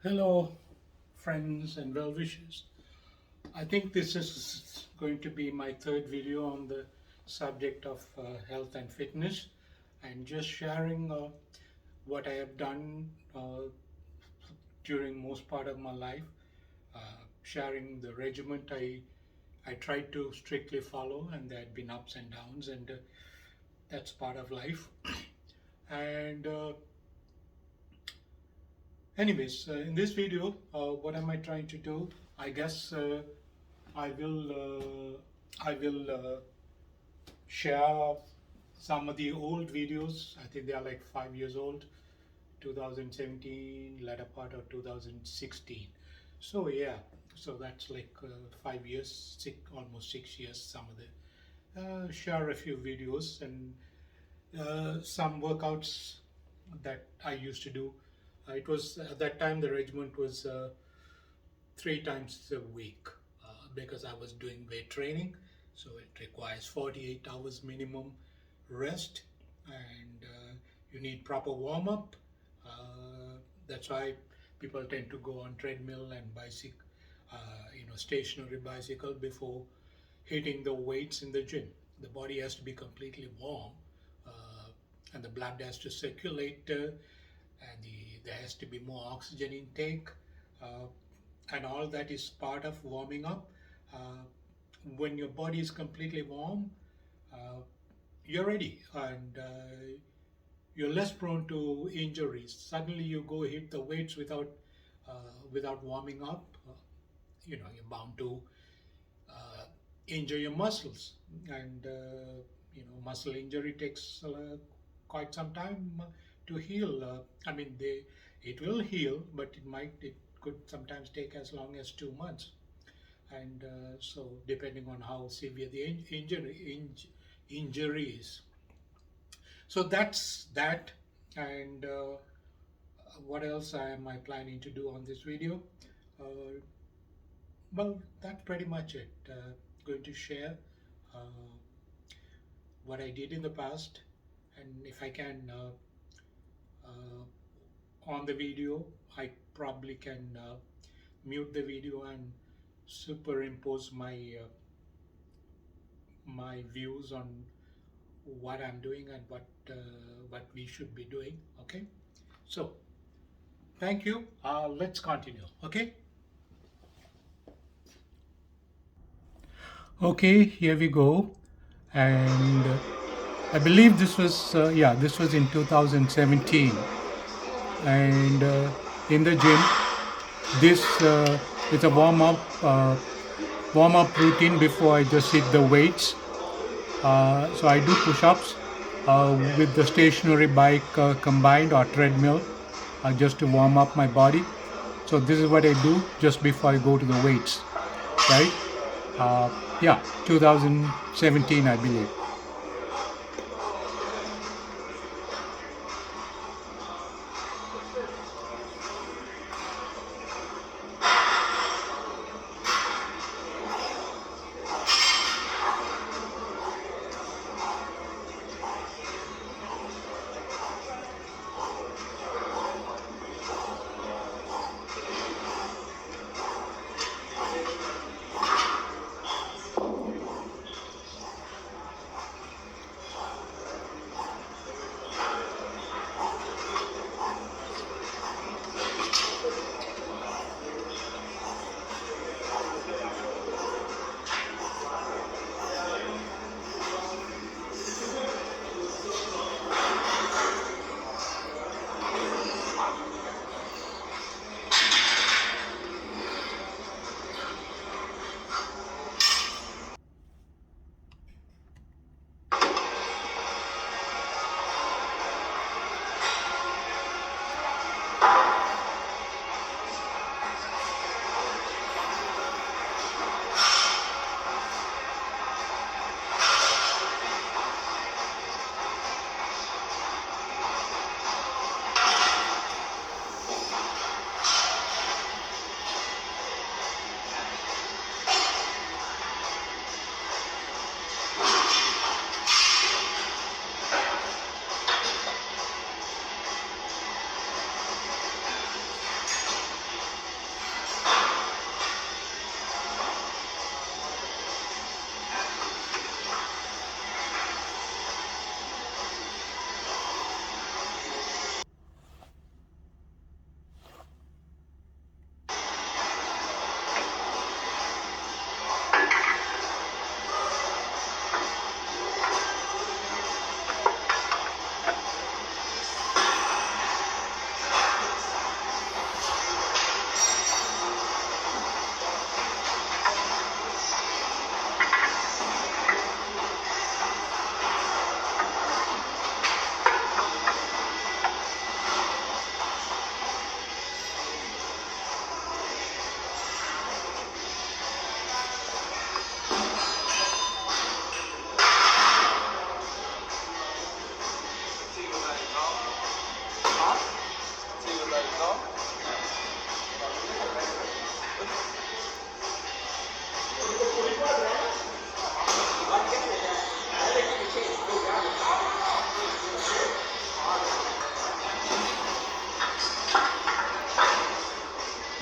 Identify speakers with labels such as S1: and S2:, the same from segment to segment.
S1: Hello, friends and well wishers. I think this is going to be my third video on the subject of health and fitness, and just sharing what I have done during most part of my life, sharing the regiment I tried to strictly follow, and there had been ups and downs, and that's part of life. And anyways, in this video, what am I trying to do? I guess I will share some of the old videos. I think they are like 5 years old, 2017, latter part of 2016. So yeah, so that's like 5 years, almost 6 years. Some of the share a few videos and some workouts that I used to do. It was at that time the regiment was 3 times a week because I was doing weight training. So it requires 48 hours minimum rest, and you need proper warm up. That's why people tend to go on treadmill and bicycle, stationary bicycle before hitting the weights in the gym. The body has to be completely warm, and the blood has to circulate, and there has to be more oxygen intake. Uh, and all that is part of warming up. Uh, when your body is completely warm, uh, you're ready, and you're less prone to injuries. Suddenly, you go hit the weights without warming up. You're bound to injure your muscles, and muscle injury takes quite some time to heal. I mean, it will heal, but it could sometimes take as long as 2 months. And so depending on how severe the injury is. So that's that. And what else am I planning to do on this video? Uh, well, that's pretty much it. Going to share uh, what I did in the past, and if I can on the video, I probably can mute the video and superimpose my views on what I'm doing and what we should be doing. Okay, so thank you. Let's continue. Okay. Okay, here we go, and I believe this was this was in 2017, and in the gym, this is a warm up routine before I just hit the weights. So I do push-ups with the stationary bike combined or treadmill just to warm up my body. So this is what I do just before I go to the weights, right? Uh, yeah, 2017, I believe.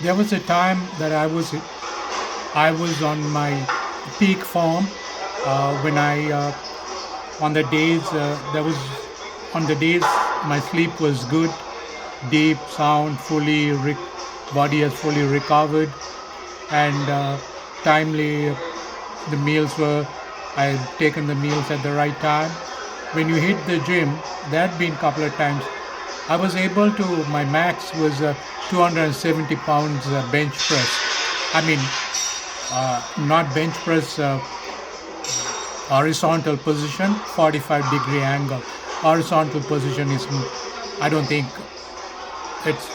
S1: There was a time that I was on my peak form when I on the days there was on the days my sleep was good, deep, sound, body has fully recovered, and timely. The meals were I had taken the meals at the right time. When you hit the gym, there had been a couple of times I was able to. My max was 270 pounds bench press. I mean, not bench press, horizontal position, 45-degree angle. Horizontal position is, I don't think it's,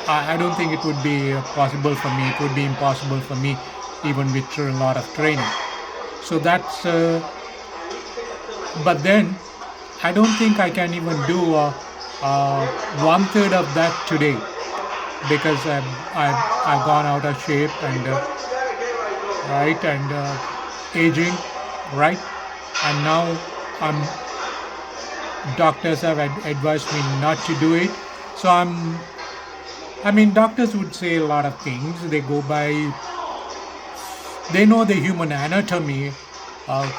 S1: I don't think it would be possible for me. It would be impossible for me, even with a lot of training. So that's, but then I don't think I can even do one third of that today because I've gone out of shape and right and aging, right, and now I'm doctors have advised me not to do it. So I mean, doctors would say a lot of things. They go by, they know the human anatomy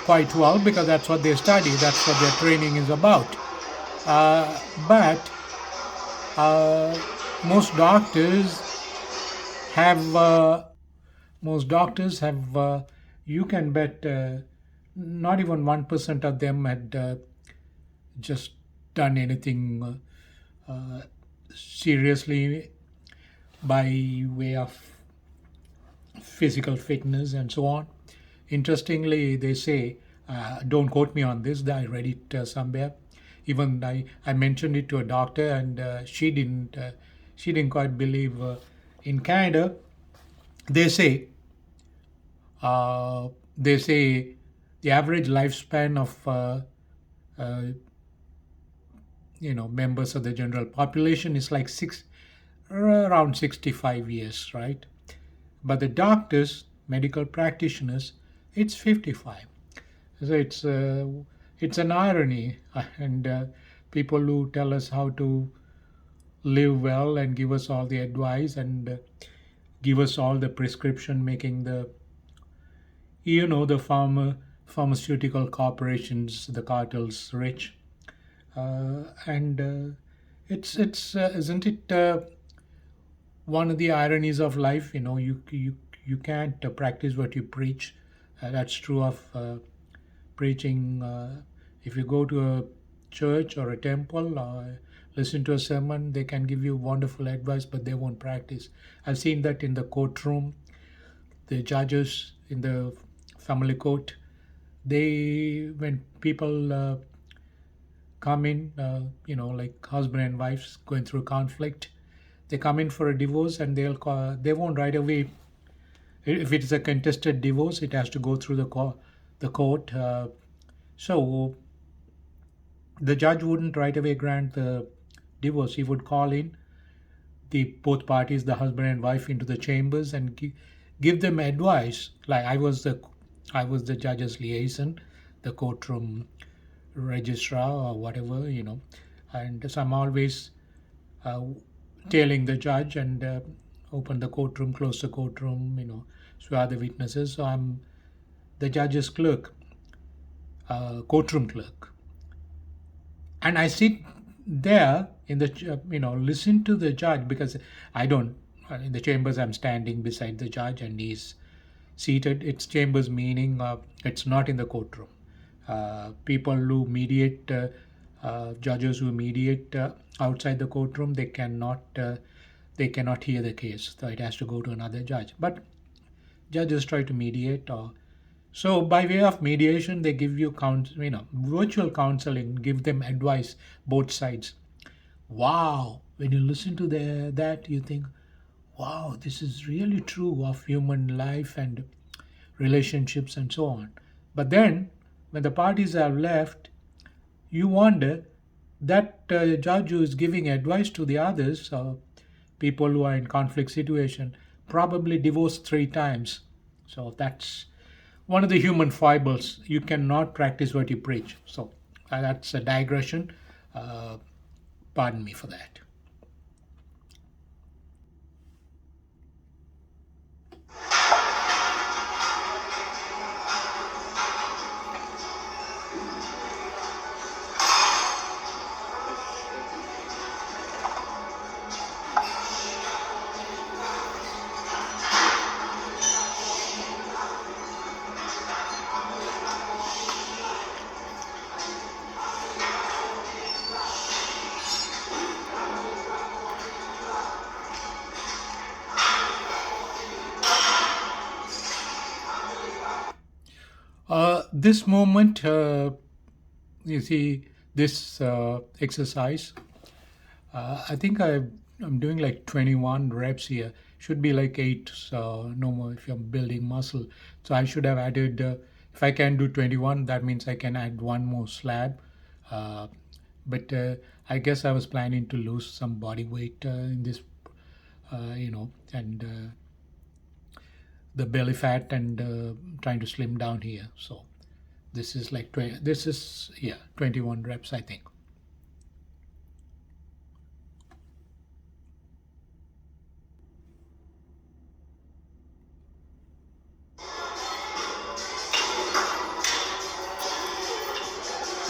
S1: quite well because that's what they study, that's what their training is about. But most doctors have, you can bet not even 1% of them had just done anything seriously by way of physical fitness and so on. Interestingly, they say, don't quote me on this, I read it somewhere. Even I mentioned it to a doctor, and she didn't quite believe. In Canada, they say they say the average lifespan of members of the general population is like around 65 years, right? But the doctors, medical practitioners, it's 55. So it's an irony, and people who tell us how to live well and give us all the advice and give us all the prescription, making the pharmaceutical corporations, the cartels, rich, and it's isn't it one of the ironies of life? You can't practice what you preach. That's true of preaching. If you go to a church or a temple or listen to a sermon, they can give you wonderful advice, but they won't practice. I've seen that in the courtroom. The judges in the family court, when people come in, like husband and wives going through conflict, they come in for a divorce, and they won't right away. If it is a contested divorce, it has to go through the court. So the judge wouldn't right away grant the divorce. He would call in the both parties, the husband and wife, into the chambers and give them advice. Like I was the judge's liaison, the courtroom registrar or whatever, and so I'm always uh, tailing the judge and open the courtroom, close the courtroom, swear the witnesses. So I'm the judge's clerk, courtroom clerk, and I sit there in the listen to the judge because I don't in the chambers. I'm standing beside the judge and he's seated. It's chambers, meaning it's not in the courtroom. People who mediate, judges who mediate outside the courtroom, they cannot hear the case, so it has to go to another judge. But judges try to mediate, or so by way of mediation, they give you virtual counseling, give them advice, both sides. Wow, when you listen to that, you think, wow, this is really true of human life and relationships and so on. But then, when the parties have left, you wonder that judge who is giving advice to the others, people who are in conflict situation, probably divorced 3 times. So that's one of the human foibles. You cannot practice what you preach. So that's a digression. Uh, Pardon me for that. this moment, you see, this exercise, I think I'm doing like 21 reps here. Should be like 8, no more if you're building muscle. So I should have added, if I can do 21, that means I can add one more slab. Uh, but I guess I was planning to lose some body weight in this, and the belly fat, and trying to slim down here. So this is like 20, this is, yeah, 21 reps, I think.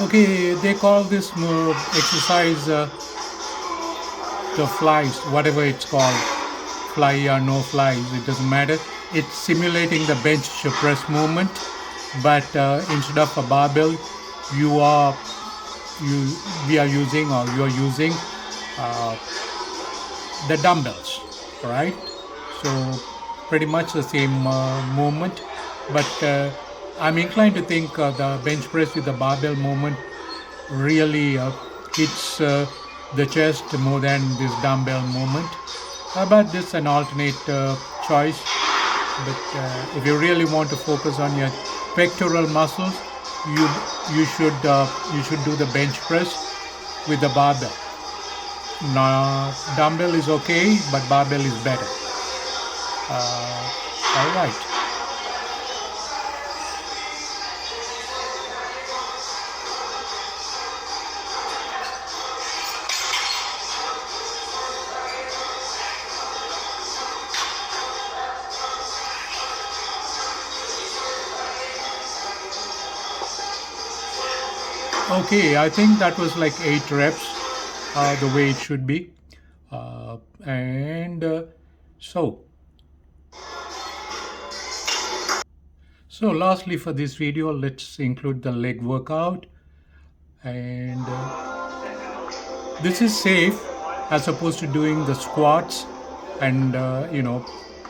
S1: Okay, they call this exercise the flies, whatever it's called, fly or no flies, it doesn't matter. It's simulating the bench press movement, but instead of a barbell, you are you we are using, or you are using uh, the dumbbells, right? So pretty much the same movement, but I'm inclined to think the bench press with the barbell movement really hits the chest more than this dumbbell movement. But this is an alternate choice. But if you really want to focus on your pectoral muscles, you you should do the bench press with the barbell. Now, dumbbell is okay, but barbell is better. All right. Okay, I think that was like 8 reps, the way it should be. And so lastly for this video, let's include the leg workout. And this is safe as opposed to doing the squats, and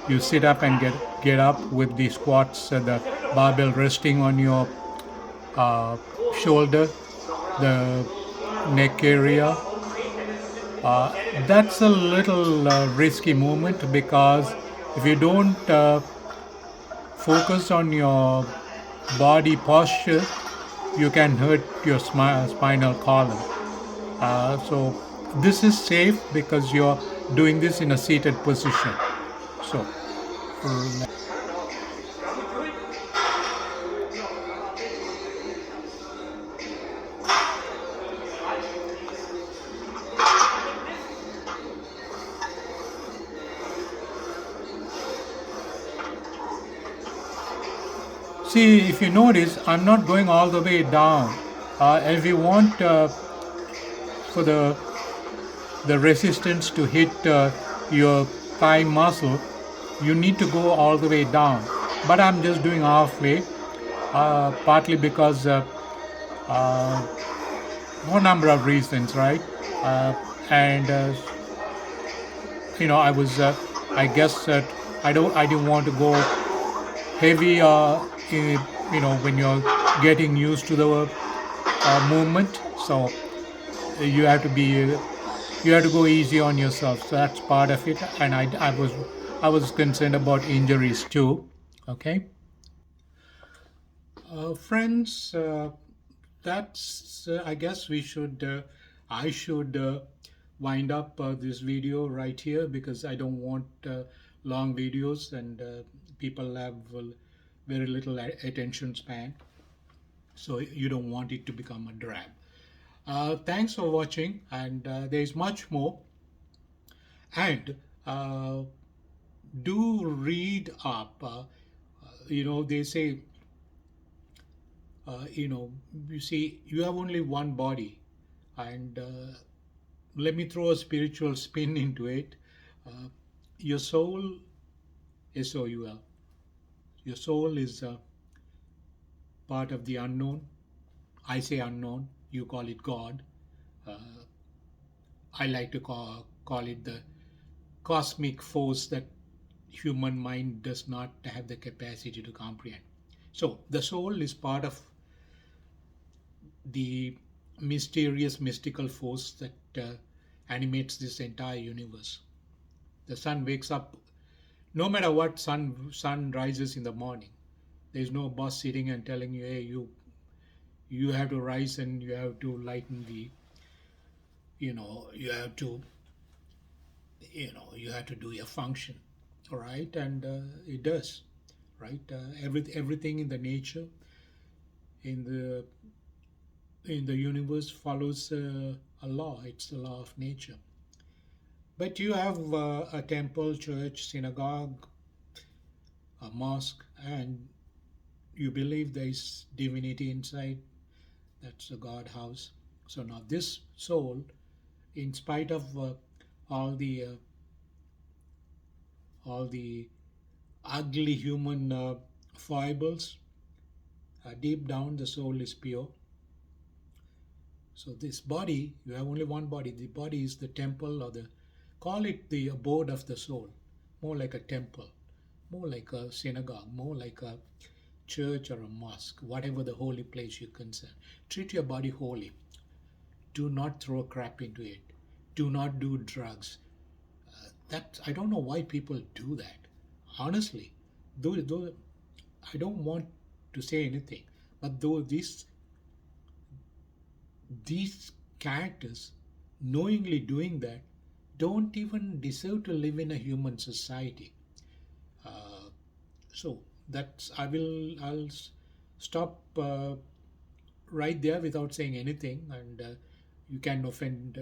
S1: you sit up and get up with the squats, the barbell resting on your shoulder, the neck area. That's a little risky movement, because if you don't focus on your body posture, you can hurt your spinal column. So this is safe because you're doing this in a seated position. So see, if you notice, I'm not going all the way down. If you want for the resistance to hit your thigh muscle, you need to go all the way down. But I'm just doing halfway, partly because no number of reasons, right? And I was, I guess that I didn't want to go heavy, when you're getting used to the movement. So you have to go easy on yourself. So that's part of it. And I was concerned about injuries too. Okay, friends. That's I guess I should wind up this video right here, because I don't want long videos, and people have very little attention span, so you don't want it to become a drag. Thanks for watching, and there's much more. And do read up. They say, you see, you have only one body, and let me throw a spiritual spin into it. Your soul, SOUL, your soul is part of the unknown. I say unknown, you call it God. I like to call it the cosmic force that human mind does not have the capacity to comprehend. So the soul is part of the mysterious, mystical force that animates this entire universe. The sun wakes up no matter what. Sun rises in the morning. There's no boss sitting and telling you, hey, you have to rise and you have to lighten the, you have to, you have to do your function. All right, and it does, right? Everything in the nature, in the universe follows a law. It's the law of nature. But you have a temple, church, synagogue, a mosque, and you believe there is divinity inside. That's a God house. So now this soul, in spite of all the uh, all the ugly human foibles, deep down the soul is pure. So this body, you have only one body. The body is the temple, or the, call it the abode of the soul, more like a temple, more like a synagogue, more like a church or a mosque, whatever the holy place you concern. Treat your body holy. Do not throw crap into it. Do not do drugs. That I don't know why people do that. Honestly, though I don't want to say anything, but though these characters knowingly doing that don't even deserve to live in a human society. Uh, so that's I'll stop right there without saying anything, and you can offend